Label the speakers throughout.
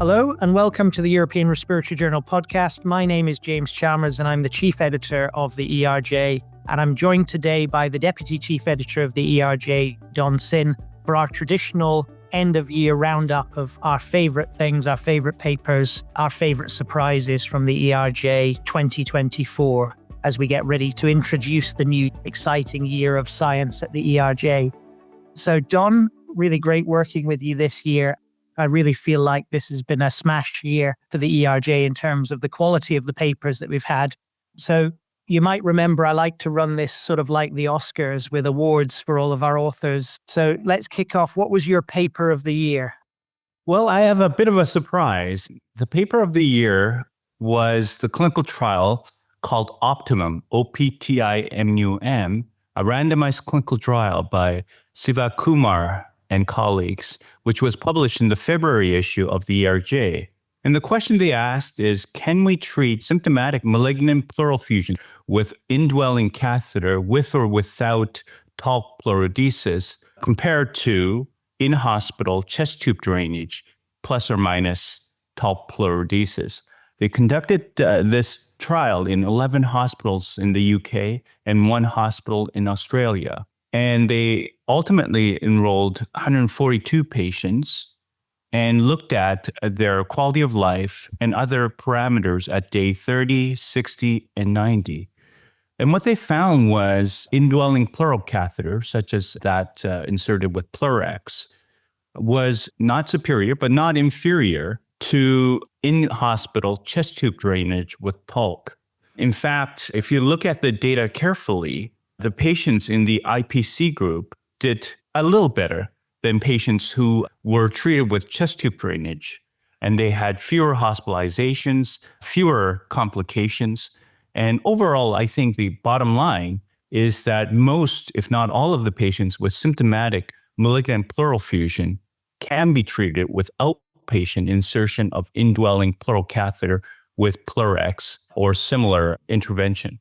Speaker 1: Hello and welcome to the European Respiratory Journal podcast. My name is James Chalmers and I'm the Chief Editor of the ERJ. And I'm joined today by the Deputy Chief Editor of the ERJ, Don Sin, for our traditional end-of-year roundup of our favourite things, our favourite papers, our favourite surprises from the ERJ 2024 as we get ready to introduce the new exciting year of science at the ERJ. So Don, really great working with you this year. I really feel like this has been a smash year for the ERJ in terms of the quality of the papers that we've had. So you might remember I like to run this sort of like the Oscars with awards for all of our authors. So let's kick off. What was your paper of the year?
Speaker 2: Well, I have a bit of a surprise. The paper of the year was the clinical trial called Optimum, OPTIMUM, a randomized clinical trial by Sivakumar and colleagues, which was published in the February issue of the ERJ. And the question they asked is, can we treat symptomatic malignant pleural effusion with indwelling catheter with or without talc pleurodesis compared to in-hospital chest tube drainage plus or minus talc pleurodesis? They conducted this trial in 11 hospitals in the UK and one hospital in Australia. And they ultimately enrolled 142 patients and looked at their quality of life and other parameters at day 30, 60, and 90. And what they found was indwelling pleural catheter, such as that inserted with Pleurex, was not superior, but not inferior to in-hospital chest tube drainage with talc. In fact, if you look at the data carefully, the patients in the IPC group did a little better than patients who were treated with chest tube drainage. And they had fewer hospitalizations, fewer complications. And overall, I think the bottom line is that most, if not all of the patients with symptomatic malignant pleural effusion can be treated with outpatient insertion of indwelling pleural catheter with Pleurex or similar intervention.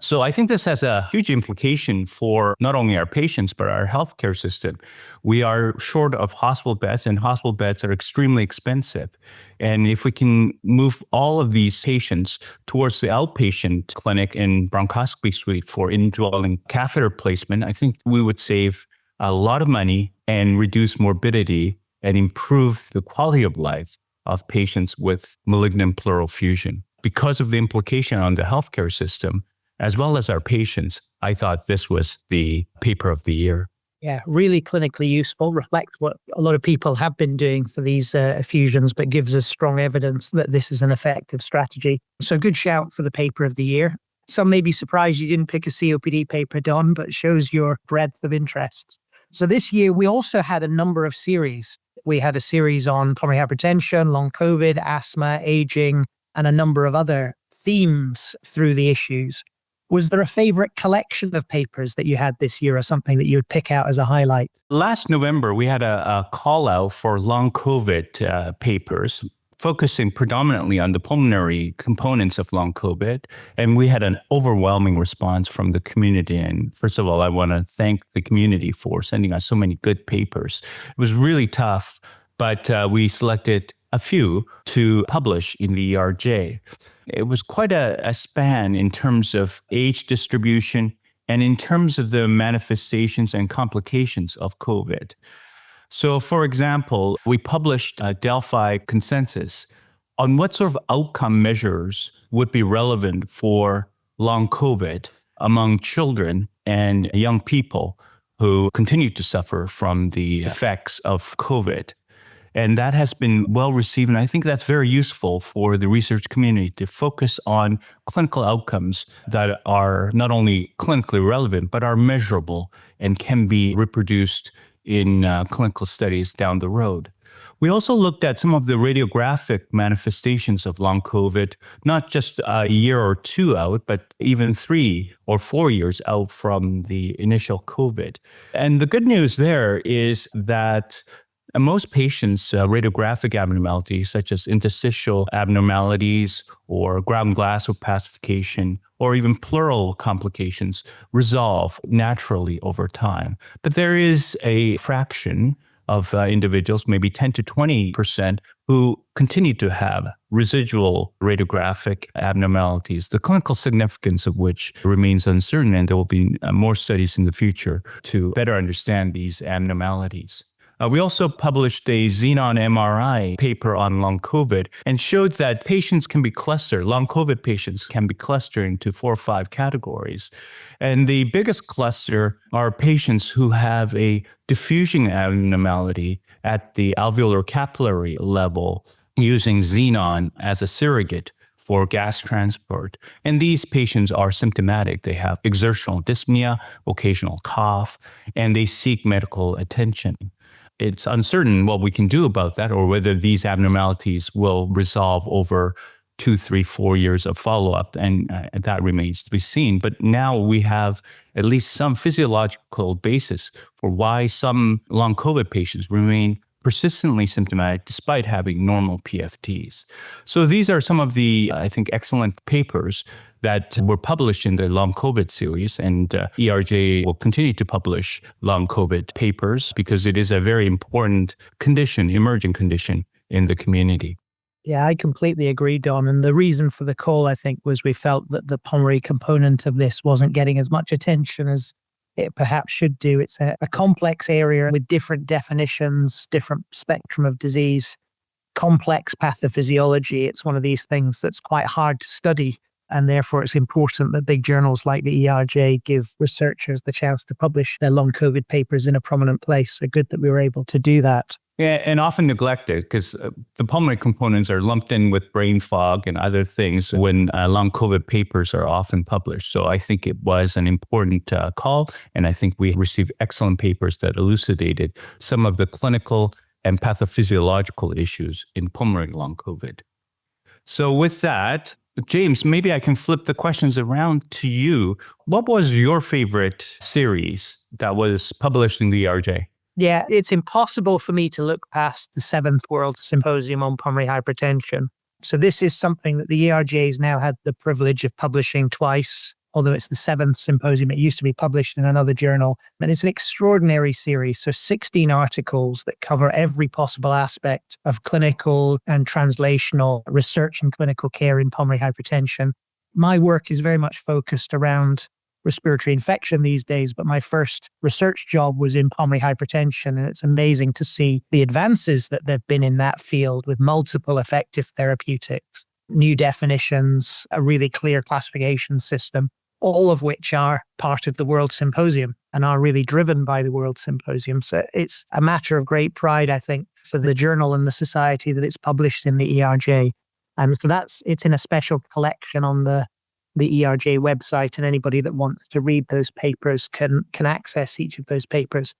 Speaker 2: So I think this has a huge implication for not only our patients, but our healthcare system. We are short of hospital beds, and hospital beds are extremely expensive. And if we can move all of these patients towards the outpatient clinic and bronchoscopy suite for indwelling catheter placement, I think we would save a lot of money and reduce morbidity and improve the quality of life of patients with malignant pleural effusion. Because of the implication on the healthcare system, as well as our patients, I thought this was the paper of the year.
Speaker 1: Yeah, really clinically useful, reflects what a lot of people have been doing for these effusions, but gives us strong evidence that this is an effective strategy. So good shout for the paper of the year. Some may be surprised you didn't pick a COPD paper, Don, but it shows your breadth of interest. So this year, we also had a number of series. We had a series on pulmonary hypertension, long COVID, asthma, aging, and a number of other themes through the issues. Was there a favorite collection of papers that you had this year or something that you would pick out as a highlight?
Speaker 2: Last November, we had a call out for long COVID papers, focusing predominantly on the pulmonary components of long COVID. And we had an overwhelming response from the community. And first of all, I want to thank the community for sending us so many good papers. It was really tough, but we selected a few to publish in the ERJ. It was quite a span in terms of age distribution and in terms of the manifestations and complications of COVID. So, for example, we published a Delphi consensus on what sort of outcome measures would be relevant for long COVID among children and young people who continue to suffer from the effects of COVID. And that has been well received. And I think that's very useful for the research community to focus on clinical outcomes that are not only clinically relevant, but are measurable and can be reproduced in clinical studies down the road. We also looked at some of the radiographic manifestations of long COVID, not just a year or two out, but even 3 or 4 years out from the initial COVID. And the good news there is that most patients' radiographic abnormalities, such as interstitial abnormalities or ground glass opacification, or even pleural complications, resolve naturally over time. But there is a fraction of individuals, maybe 10 to 20%, who continue to have residual radiographic abnormalities, the clinical significance of which remains uncertain, and there will be more studies in the future to better understand these abnormalities. We also published a xenon MRI paper on long COVID and showed that patients can be clustered. Long COVID patients can be clustered into 4 or 5 categories. And the biggest cluster are patients who have a diffusion abnormality at the alveolar capillary level using xenon as a surrogate for gas transport. And these patients are symptomatic. They have exertional dyspnea, occasional cough, and they seek medical attention. It's uncertain what we can do about that or whether these abnormalities will resolve over 2, 3, 4 years of follow-up, and that remains to be seen. But now we have at least some physiological basis for why some long COVID patients remain persistently symptomatic despite having normal PFTs. So these are some of the, I think, excellent papers that were published in the long COVID series, and ERJ will continue to publish long COVID papers because it is a very important condition, emerging condition in the community.
Speaker 1: Yeah, I completely agree, Don. And the reason for the call, I think, was we felt that the pulmonary component of this wasn't getting as much attention as it perhaps should do. It's a complex area with different definitions, different spectrum of disease, complex pathophysiology. It's one of these things that's quite hard to study. And therefore, it's important that big journals like the ERJ give researchers the chance to publish their long COVID papers in a prominent place. So good that we were able to do that.
Speaker 2: Yeah, and often neglected because the pulmonary components are lumped in with brain fog and other things when long COVID papers are often published. So I think it was an important call. And I think we received excellent papers that elucidated some of the clinical and pathophysiological issues in pulmonary long COVID. So with that, James, maybe I can flip the questions around to you. What was your favorite series that was published in the ERJ?
Speaker 1: Yeah, it's impossible for me to look past the 7th World Symposium on Pulmonary Hypertension. So this is something that the ERJ has now had the privilege of publishing twice, although it's the 7th symposium. It used to be published in another journal. And it's an extraordinary series. So 16 articles that cover every possible aspect of clinical and translational research and clinical care in pulmonary hypertension. My work is very much focused around respiratory infection these days, but my first research job was in pulmonary hypertension. And it's amazing to see the advances that there've been in that field with multiple effective therapeutics, new definitions, a really clear classification system, all of which are part of the World Symposium and are really driven by the World Symposium. So it's a matter of great pride, I think, for the journal and the society that it's published in the ERJ. And so it's in a special collection on the ERJ website, and anybody that wants to read those papers can access each of those papers.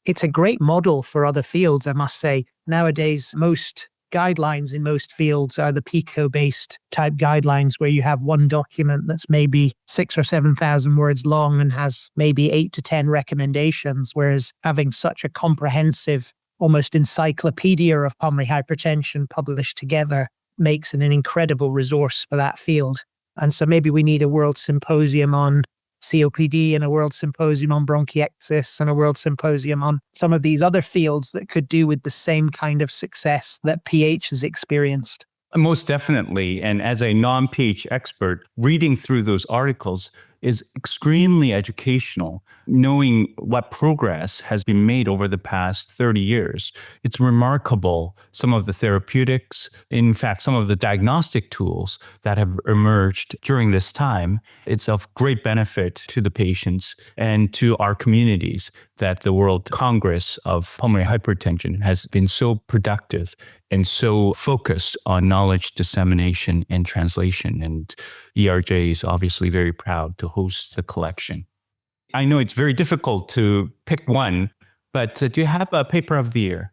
Speaker 1: It's a great model for other fields, I must say. Nowadays, most guidelines in most fields are the PICO-based type guidelines where you have one document that's maybe 6,000 or 7,000 words long and has maybe 8 to 10 recommendations, whereas having such a comprehensive, almost encyclopedia of pulmonary hypertension published together makes it an incredible resource for that field. And so maybe we need a World Symposium on COPD and a World Symposium on bronchiectasis and a World Symposium on some of these other fields that could do with the same kind of success that PH has experienced.
Speaker 2: Most definitely. And as a non-PH expert, reading through those articles is extremely educational, knowing what progress has been made over the past 30 years. It's remarkable, some of the therapeutics, in fact, some of the diagnostic tools that have emerged during this time. It's of great benefit to the patients and to our communities that the World Congress of Pulmonary Hypertension has been so productive and so focused on knowledge dissemination and translation. And ERJ is obviously very proud to host the collection. I know it's very difficult to pick one, but do you have a paper of the year?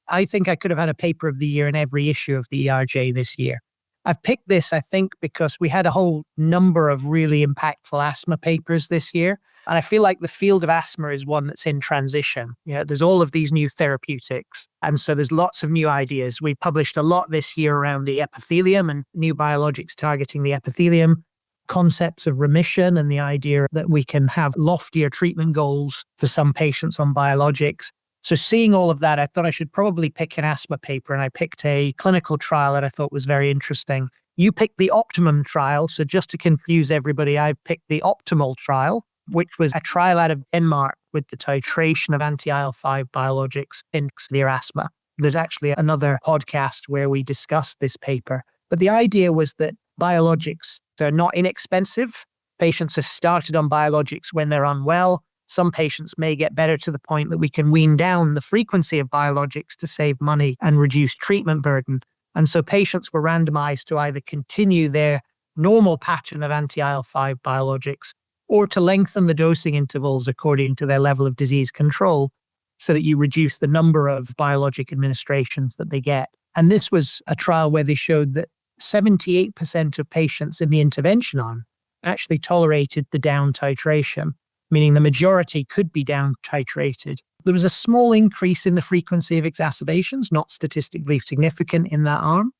Speaker 1: I think I could have had a paper of the year in every issue of the ERJ this year. I've picked this, I think, because we had a whole number of really impactful asthma papers this year. And I feel like the field of asthma is one that's in transition. There's all of these new therapeutics. And so there's lots of new ideas. We published a lot this year around the epithelium and new biologics targeting the epithelium, concepts of remission and the idea that we can have loftier treatment goals for some patients on biologics. So seeing all of that, I thought I should probably pick an asthma paper, and I picked a clinical trial that I thought was very interesting. You picked the optimum trial. So just to confuse everybody, I picked the optimal trial, which was a trial out of Denmark with the titration of anti-IL-5 biologics in severe asthma. There's actually another podcast where we discussed this paper. But the idea was that biologics are not inexpensive. Patients are started on biologics when they're unwell. Some patients may get better to the point that we can wean down the frequency of biologics to save money and reduce treatment burden. And so patients were randomized to either continue their normal pattern of anti-IL-5 biologics or to lengthen the dosing intervals according to their level of disease control so that you reduce the number of biologic administrations that they get. And this was a trial where they showed that 78% of patients in the intervention arm actually tolerated the down titration, meaning the majority could be down titrated. There was a small increase in the frequency of exacerbations, not statistically significant in that arm.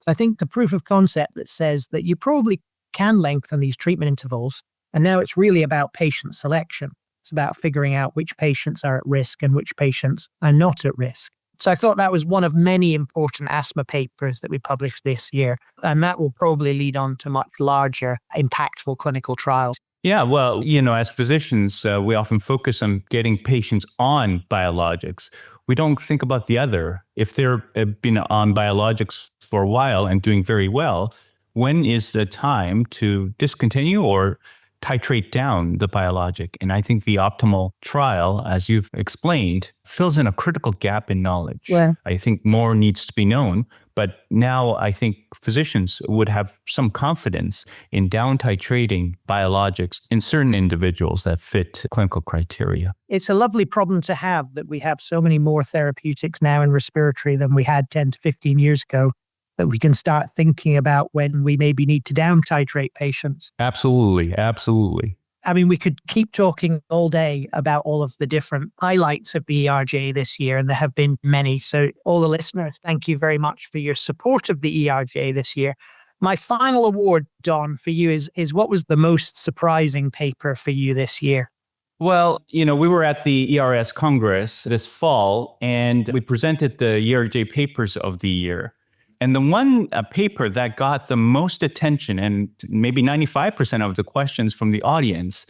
Speaker 1: I think the proof of concept that says that you probably can lengthen these treatment intervals, and now it's really about patient selection. It's about figuring out which patients are at risk and which patients are not at risk. So I thought that was one of many important asthma papers that we published this year, and that will probably lead on to much larger, impactful clinical trials.
Speaker 2: Yeah, well, as physicians, we often focus on getting patients on biologics. We don't think about the other. If they've been on biologics for a while and doing very well, when is the time to discontinue or titrate down the biologic? And I think the optimal trial, as you've explained, fills in a critical gap in knowledge.
Speaker 1: Yeah.
Speaker 2: I think more needs to be known, but now I think physicians would have some confidence in down titrating biologics in certain individuals that fit clinical criteria.
Speaker 1: It's a lovely problem to have that we have so many more therapeutics now in respiratory than we had 10 to 15 years ago, that we can start thinking about when we maybe need to down titrate patients.
Speaker 2: Absolutely.
Speaker 1: I mean, we could keep talking all day about all of the different highlights of the ERJ this year, and there have been many. So all the listeners, thank you very much for your support of the ERJ this year. My final award, Don, for you is what was the most surprising paper for you this year?
Speaker 2: Well, we were at the ERS Congress this fall, and we presented the ERJ papers of the year. And the one paper that got the most attention, and maybe 95% of the questions from the audience,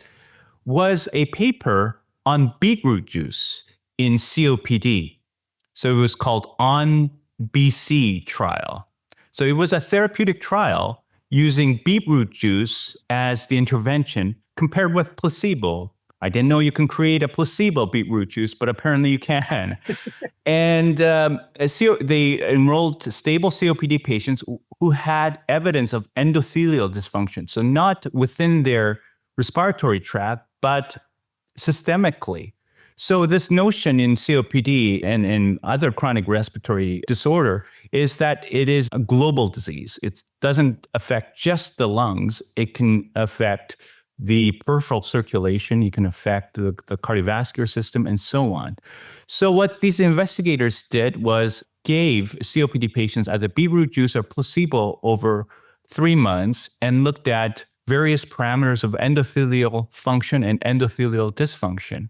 Speaker 2: was a paper on beetroot juice in COPD. So it was called On BC trial. So it was a therapeutic trial using beetroot juice as the intervention compared with placebo. I didn't know you can create a placebo beetroot juice, but apparently you can. And they enrolled stable COPD patients who had evidence of endothelial dysfunction. So not within their respiratory tract, but systemically. So this notion in COPD and in other chronic respiratory disorder is that it is a global disease. It doesn't affect just the lungs. It can affect the peripheral circulation, you can affect the cardiovascular system, and so on. So what these investigators did was gave COPD patients either beetroot juice or placebo over 3 months and looked at various parameters of endothelial function and endothelial dysfunction.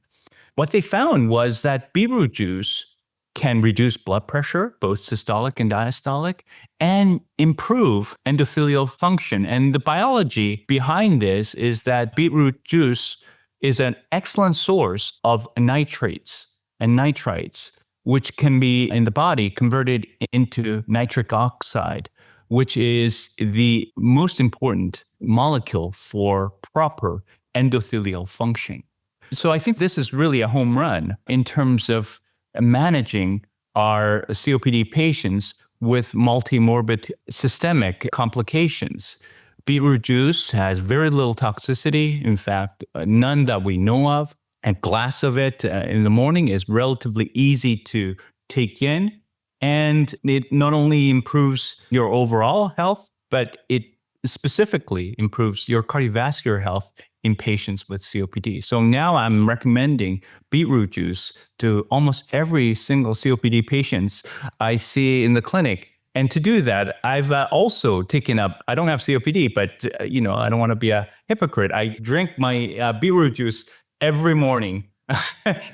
Speaker 2: What they found was that beetroot juice can reduce blood pressure, both systolic and diastolic, and improve endothelial function. And the biology behind this is that beetroot juice is an excellent source of nitrates and nitrites, which can be in the body converted into nitric oxide, which is the most important molecule for proper endothelial function. So I think this is really a home run in terms of managing our COPD patients with multimorbid systemic complications. Beetroot juice has very little toxicity, in fact, none that we know of. A glass of it in the morning is relatively easy to take in, and it not only improves your overall health, but it specifically improves your cardiovascular health in patients with COPD. So now I'm recommending beetroot juice to almost every single COPD patients I see in the clinic. And to do that, I've also taken up, I don't have COPD, but I don't want to be a hypocrite. I drink my beetroot juice every morning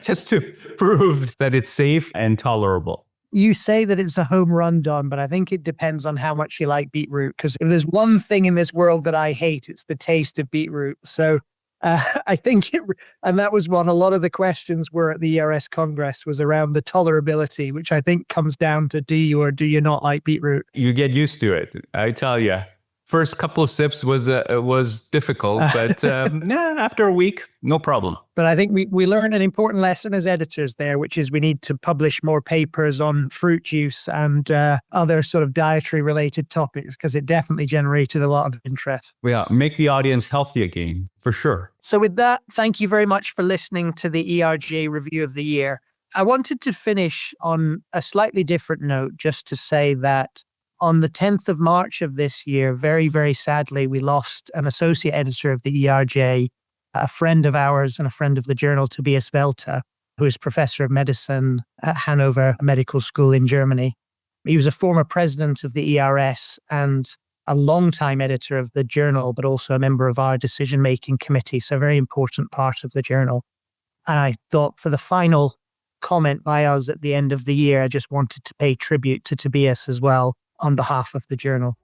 Speaker 2: just to prove that it's safe and tolerable.
Speaker 1: You say that it's a home run, Don, but I think it depends on how much you like beetroot. Because if there's one thing in this world that I hate, it's the taste of beetroot. So I think and that was one, a lot of the questions were at the ERS Congress was around the tolerability, which I think comes down to do you or do you not like beetroot?
Speaker 2: You get used to it, I tell you. First couple of sips was difficult, but after a week, no problem.
Speaker 1: But I think we learned an important lesson as editors there, which is we need to publish more papers on fruit juice and other sort of dietary related topics, because it definitely generated a lot of interest.
Speaker 2: Yeah, make the audience healthy again, for sure.
Speaker 1: So with that, thank you very much for listening to the ERJ Review of the Year. I wanted to finish on a slightly different note, just to say that on the 10th of March of this year, very, very sadly, we lost an associate editor of the ERJ, a friend of ours and a friend of the journal, Tobias Welter, who is professor of medicine at Hanover Medical School in Germany. He was a former president of the ERS and a longtime editor of the journal, but also a member of our decision-making committee, so a very important part of the journal. And I thought for the final comment by us at the end of the year, I just wanted to pay tribute to Tobias as well, on behalf of the journal.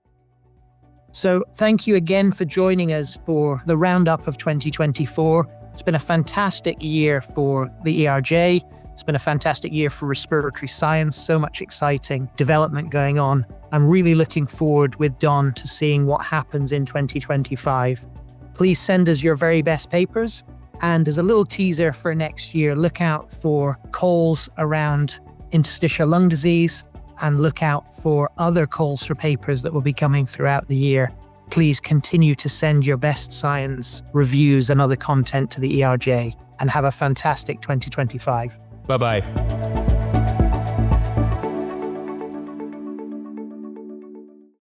Speaker 1: So thank you again for joining us for the roundup of 2024. It's been a fantastic year for the ERJ. It's been a fantastic year for respiratory science. So much exciting development going on. I'm really looking forward with Don to seeing what happens in 2025. Please send us your very best papers. And as a little teaser for next year, look out for calls around interstitial lung disease, and look out for other calls for papers that will be coming throughout the year. Please continue to send your best science reviews and other content to the ERJ, and have a fantastic 2025.
Speaker 2: Bye-bye.